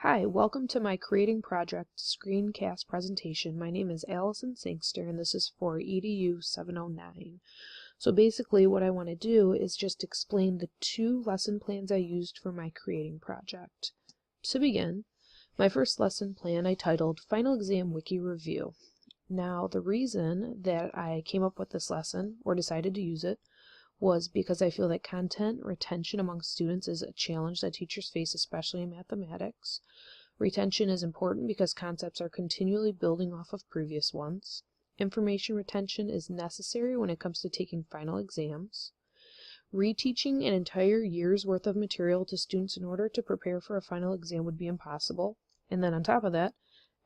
Hi, welcome to my Creating Project Screencast presentation. My name is Allison Sangster and this is for EDU 709. So basically what I want to do is just explain the two lesson plans I used for my Creating Project. To begin, my first lesson plan I titled Final Exam Wiki Review. Now the reason that I came up with this lesson, or decided to use it, was because I feel that content retention among students is a challenge that teachers face, especially in mathematics. Retention is important because concepts are continually building off of previous ones. Information retention is necessary when it comes to taking final exams. Reteaching an entire year's worth of material to students in order to prepare for a final exam would be impossible. And then on top of that,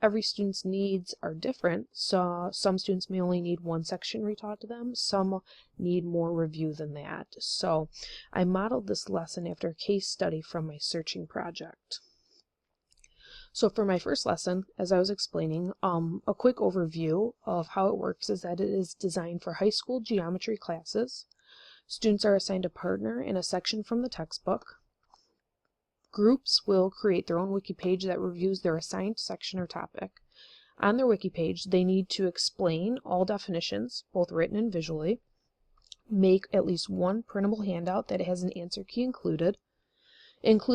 every student's needs are different, so some students may only need one section retaught to them, some need more review than that. So I modeled this lesson after a case study from my searching project. So for my first lesson, as I was explaining, a quick overview of how it works is that it is designed for high school geometry classes. Students are assigned a partner in a section from the textbook. Groups will create their own wiki page that reviews their assigned section or topic. On their wiki page, they need to explain all definitions, both written and visually, make at least one printable handout that has an answer key include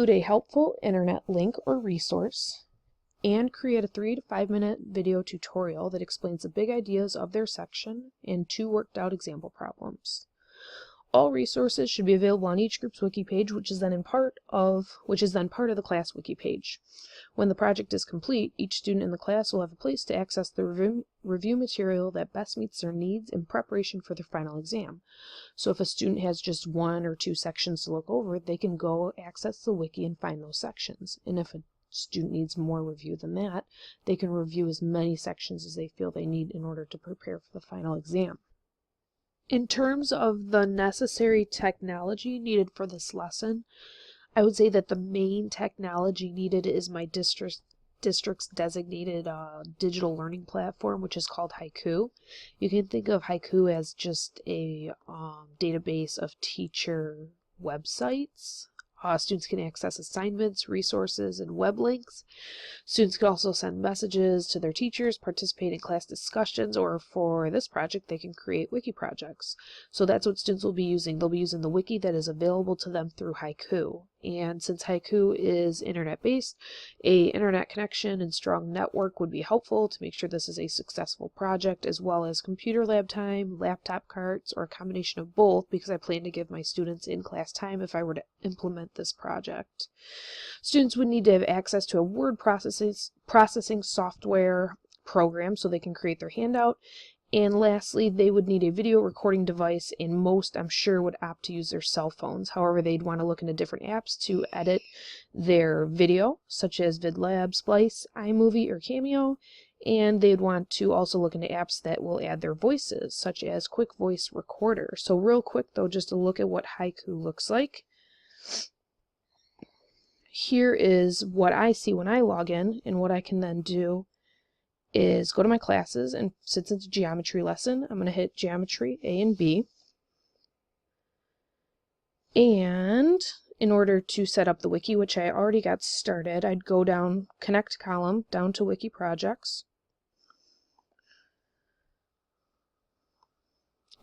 a helpful internet link or resource, and create a 3 to 5 minute video tutorial that explains the big ideas of their section and 2 worked out example problems. All resources should be available on each group's wiki page, which is then part of the class wiki page. When the project is complete, each student in the class will have a place to access the review material that best meets their needs in preparation for their final exam. So if a student has just 1 or 2 sections to look over, they can go access the wiki and find those sections. And if a student needs more review than that, they can review as many sections as they feel they need in order to prepare for the final exam. In terms of the necessary technology needed for this lesson, I would say that the main technology needed is my district's designated digital learning platform, which is called Haiku. You can think of Haiku as just a database of teacher websites. Students can access assignments, resources, and web links. Students can also send messages to their teachers, participate in class discussions, or for this project, they can create wiki projects. So that's what students will be using. They'll be using the wiki that is available to them through Haiku. And since Haiku is internet-based, an internet connection and strong network would be helpful to make sure this is a successful project, as well as computer lab time, laptop carts, or a combination of both, because I plan to give my students in-class time if I were to implement this project. Students would need to have access to a word processing software program so they can create their handout. And lastly, they would need a video recording device, and most, I'm sure, would opt to use their cell phones. However, they'd want to look into different apps to edit their video, such as VidLab, Splice, iMovie, or Cameo. And they'd want to also look into apps that will add their voices, such as Quick Voice Recorder. So real quick, though, just to look at what Haiku looks like. Here is what I see when I log in, and what I can then do is go to my classes, and since it's a geometry lesson, I'm going to hit Geometry A and B. And in order to set up the wiki, which I already got started, I'd go down, Connect column, down to Wiki Projects.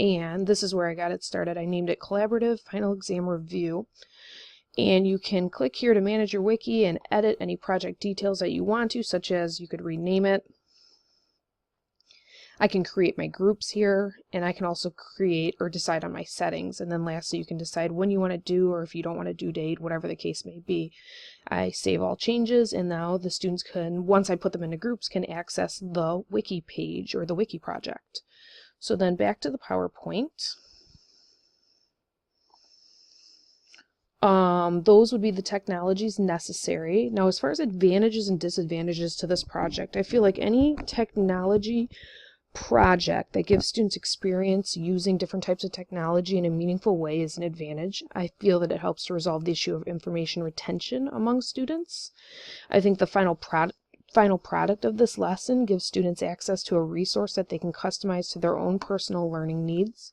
And this is where I got it started. I named it Collaborative Final Exam Review. And you can click here to manage your wiki and edit any project details that you want to, such as you could rename it. I can create my groups here, and I can also create or decide on my settings. And then lastly, you can decide when you want to do, or if you don't want to due date, whatever the case may be. I save all changes, and now the students can, once I put them into groups, can access the wiki page or the wiki project. So then back to the PowerPoint. Those would be the technologies necessary. Now, as far as advantages and disadvantages to this project, I feel like any technology project that gives students experience using different types of technology in a meaningful way is an advantage. I feel that it helps to resolve the issue of information retention among students. I think the final final product of this lesson gives students access to a resource that they can customize to their own personal learning needs.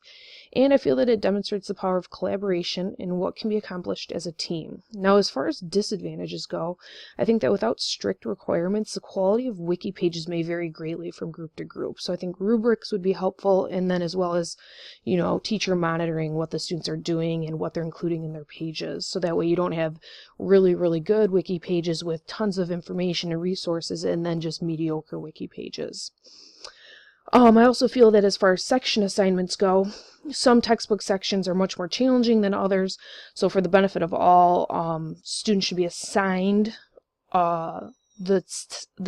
And I feel that it demonstrates the power of collaboration and what can be accomplished as a team. Now, as far as disadvantages go, I think that without strict requirements, the quality of wiki pages may vary greatly from group to group. So I think rubrics would be helpful, and then as well as, teacher monitoring what the students are doing and what they're including in their pages. So that way you don't have really, really good wiki pages with tons of information and resources and then just mediocre wiki pages. I also feel that as far as section assignments go, some textbook sections are much more challenging than others. So for the benefit of all, students should be assigned the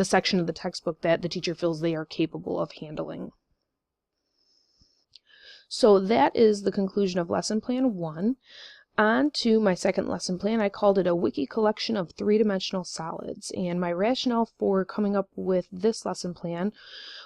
section of the textbook that the teacher feels they are capable of handling. So that is the conclusion of lesson plan 1. On to my second lesson plan. I called it a wiki collection of three-dimensional solids, and my rationale for coming up with this lesson plan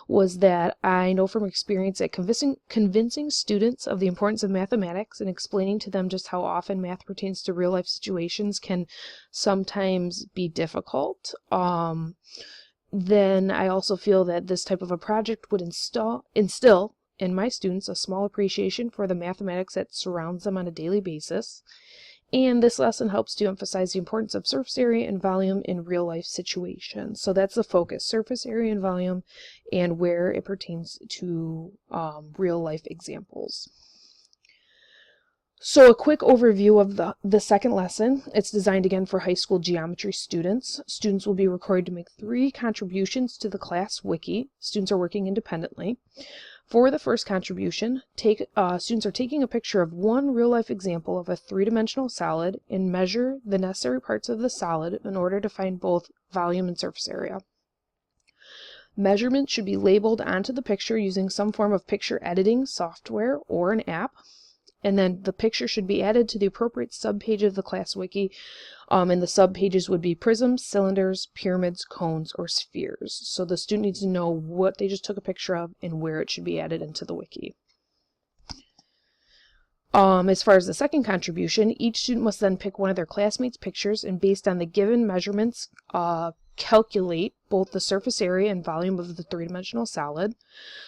was that I know from experience that convincing students of the importance of mathematics and explaining to them just how often math pertains to real-life situations can sometimes be difficult. Then I also feel that this type of a project would instill in my students a small appreciation for the mathematics that surrounds them on a daily basis. And this lesson helps to emphasize the importance of surface area and volume in real life situations. So that's the focus, surface area and volume, and where it pertains to real life examples. So a quick overview of the second lesson. It's designed again for high school geometry students. Students will be required to make 3 contributions to the class wiki. Students are working independently. For the first contribution, students are taking a picture of one real-life example of a three-dimensional solid and measure the necessary parts of the solid in order to find both volume and surface area. Measurements should be labeled onto the picture using some form of picture editing software or an app. And then the picture should be added to the appropriate subpage of the class wiki. And the subpages would be prisms, cylinders, pyramids, cones, or spheres. So the student needs to know what they just took a picture of and where it should be added into the wiki. As far as the second contribution, each student must then pick one of their classmates' pictures and based on the given measurements, calculate both the surface area and volume of the three-dimensional solid.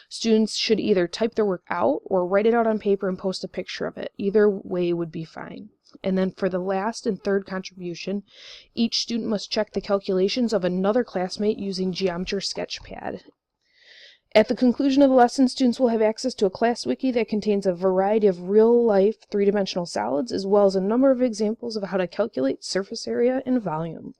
Students should either type their work out or write it out on paper and post a picture of it. Either way would be fine. And then for the last and third contribution, each student must check the calculations of another classmate using Geometry Sketchpad. At the conclusion of the lesson, students will have access to a class wiki that contains a variety of real-life three-dimensional solids, as well as a number of examples of how to calculate surface area and volume.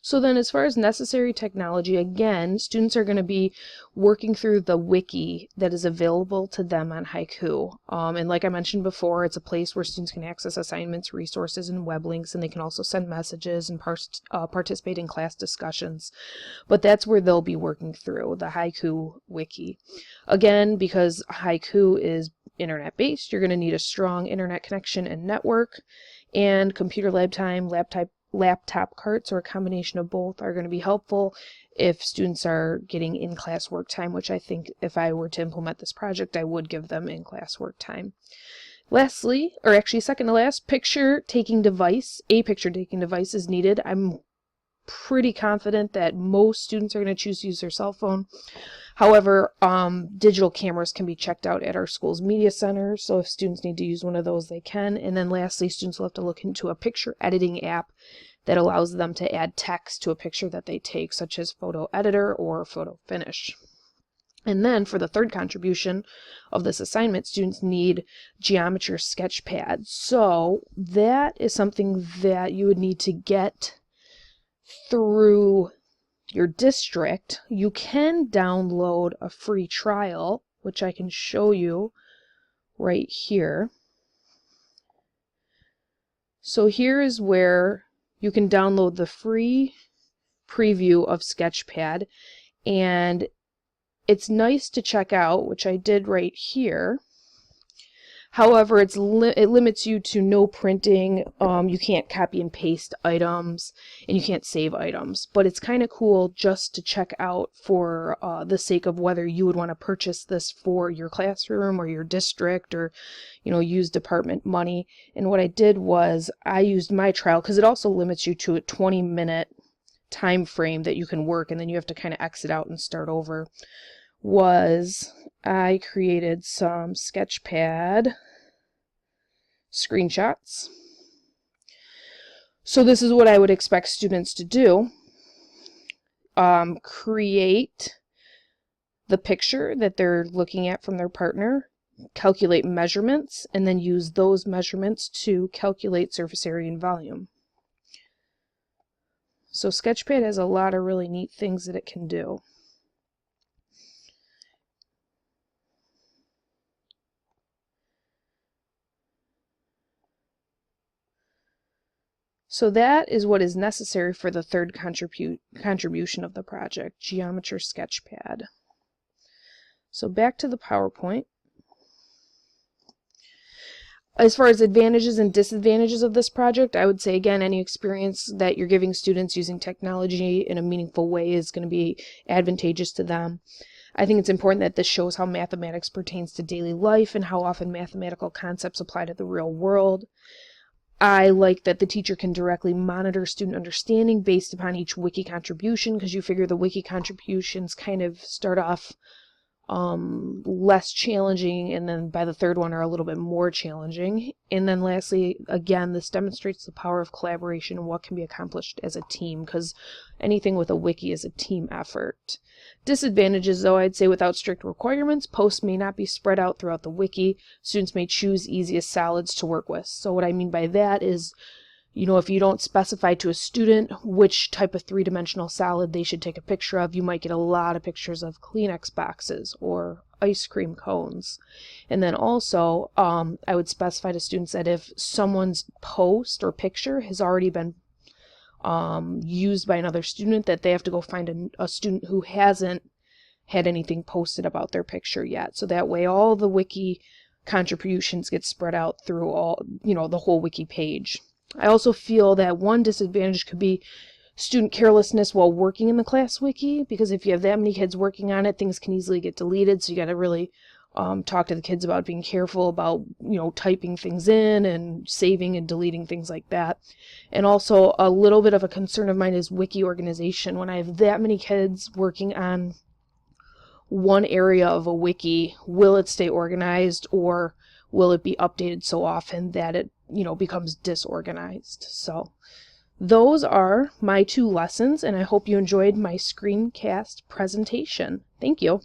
So then as far as necessary technology, again, students are going to be working through the wiki that is available to them on Haiku. And like I mentioned before, it's a place where students can access assignments, resources, and web links, and they can also send messages and participate in class discussions. But that's where they'll be working through, the Haiku wiki. Again, because Haiku is internet-based, you're going to need a strong internet connection and network, and computer lab time, laptop carts, or a combination of both are going to be helpful if students are getting in-class work time, which I think if I were to implement this project, I would give them in-class work time. Lastly, or actually second to last, a picture-taking device is needed. I'm pretty confident that most students are going to choose to use their cell phone. However, digital cameras can be checked out at our school's media center, so if students need to use one of those, they can. And then lastly, students will have to look into a picture editing app that allows them to add text to a picture that they take, such as Photo Editor or Photo Finish. And then for the third contribution of this assignment, students need Geometry Sketchpad. So that is something that you would need to get through your district. You can download a free trial, which I can show you right here. So here is where you can download the free preview of Sketchpad, and it's nice to check out, which I did right here. However, it limits you to no printing, you can't copy and paste items, and you can't save items. But it's kind of cool just to check out for the sake of whether you would want to purchase this for your classroom or your district, or use department money. And what I did was I used my trial, because it also limits you to a 20-minute time frame that you can work and then you have to kind of exit out and start over, was I created some Sketchpad screenshots. So this is what I would expect students to do. Create the picture that they're looking at from their partner, calculate measurements, and then use those measurements to calculate surface area and volume. So Sketchpad has a lot of really neat things that it can do. So that is what is necessary for the third contribution of the project, Geometry Sketchpad. So back to the PowerPoint. As far as advantages and disadvantages of this project, I would say, again, any experience that you're giving students using technology in a meaningful way is going to be advantageous to them. I think it's important that this shows how mathematics pertains to daily life and how often mathematical concepts apply to the real world. I like that the teacher can directly monitor student understanding based upon each wiki contribution, because you figure the wiki contributions kind of start off less challenging, and then by the third one are a little bit more challenging. And then lastly, again, this demonstrates the power of collaboration and what can be accomplished as a team, because anything with a wiki is a team effort. Disadvantages, though, I'd say without strict requirements, posts may not be spread out throughout the wiki. Students may choose easiest solids to work with. So what I mean by that is, if you don't specify to a student which type of three-dimensional solid they should take a picture of, you might get a lot of pictures of Kleenex boxes or ice cream cones. And then also, I would specify to students that if someone's post or picture has already been used by another student, that they have to go find a student who hasn't had anything posted about their picture yet. So that way all the wiki contributions get spread out through all, the whole wiki page. I also feel that one disadvantage could be student carelessness while working in the class wiki, because if you have that many kids working on it, things can easily get deleted. So you got to really talk to the kids about being careful about, typing things in and saving and deleting things like that. And also a little bit of a concern of mine is wiki organization. When I have that many kids working on one area of a wiki, will it stay organized, or will it be updated so often that it becomes disorganized? So those are my 2 lessons, and I hope you enjoyed my screencast presentation. Thank you.